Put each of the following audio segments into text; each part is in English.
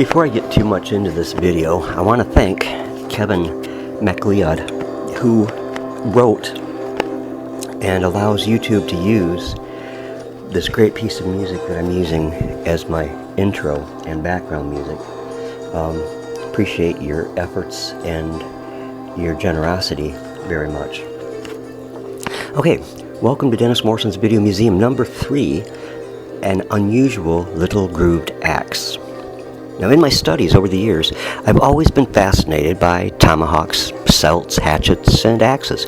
Before I get too much into this video, I want to thank Kevin MacLeod, who wrote and allows YouTube to use this great piece of music that I'm using as my intro and background music. Appreciate your efforts and your generosity very much. Okay, welcome to Dennis Morrison's Video Museum number 3, an unusual little grooved axe. Now, in my studies over the years, I've always been fascinated by tomahawks, celts, hatchets, and axes.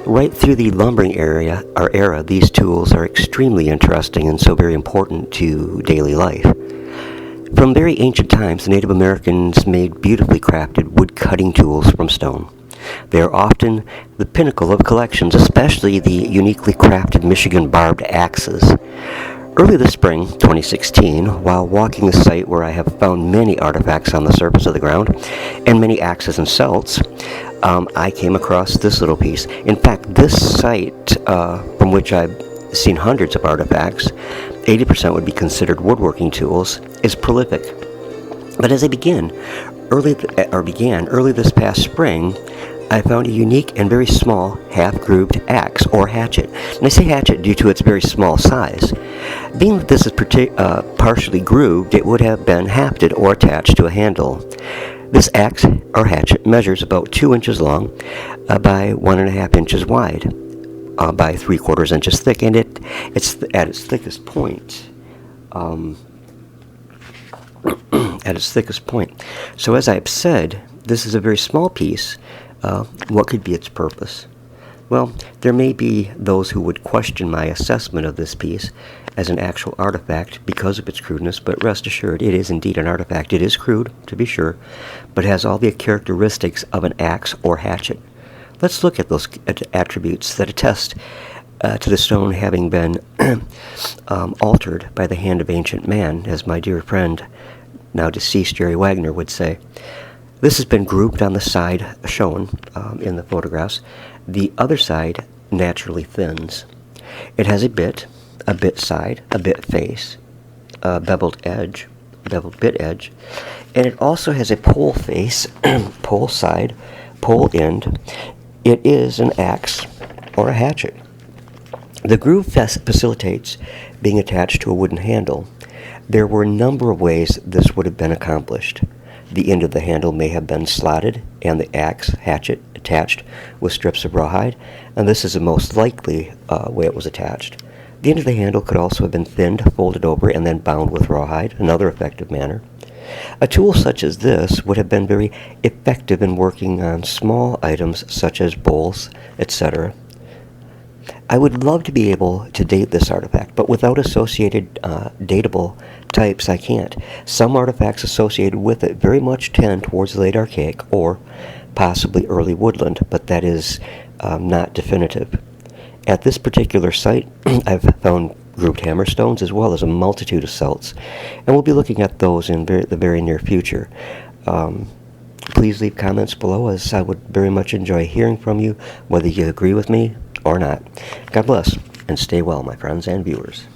Right through the lumbering era, these tools are extremely interesting and so very important to daily life. From very ancient times, the Native Americans made beautifully crafted wood-cutting tools from stone. They are often the pinnacle of collections, especially the uniquely crafted Michigan barbed axes. Early this spring, 2016, while walking the site where I have found many artifacts on the surface of the ground, and many axes and celts, I came across this little piece. In fact, this site, from which I've seen hundreds of artifacts, 80% would be considered woodworking tools, is prolific. But as I began early this past spring, I found a unique and very small half-grooved axe, or hatchet. And I say hatchet due to its very small size. Being that this is partially grooved, it would have been hafted or attached to a handle. This axe, or hatchet, measures about 2 inches long by 1.5 inches wide, by 3/4 inches thick, and it's at its thickest point. At its thickest point. So as I have said, this is a very small piece. What could be its purpose? Well, there may be those who would question my assessment of this piece as an actual artifact because of its crudeness, but rest assured, it is indeed an artifact. It is crude, to be sure, but has all the characteristics of an axe or hatchet. Let's look at those attributes that attest to the stone having been altered by the hand of ancient man, as my dear friend, now deceased Jerry Wagner, would say. This has been grouped on the side shown in the photographs. The other side naturally thins. It has a bit side, a bit face, a beveled bit edge, and it also has a pole face, pole side, pole end. It is an axe or a hatchet. The groove facilitates being attached to a wooden handle. There were a number of ways this would have been accomplished. The end of the handle may have been slotted and the axe hatchet attached with strips of rawhide, and this is the most likely way it was attached. The end of the handle could also have been thinned, folded over, and then bound with rawhide, another effective manner. A tool such as this would have been very effective in working on small items such as bowls, etc. I would love to be able to date this artifact, but without associated datable types, I can't. Some artifacts associated with it very much tend towards late archaic or possibly early woodland, but that is not definitive. At this particular site, I've found grooved hammerstones as well as a multitude of celts, and we'll be looking at those in the very near future. Please leave comments below, as I would very much enjoy hearing from you, whether you agree with me or not. God bless, and stay well, my friends and viewers.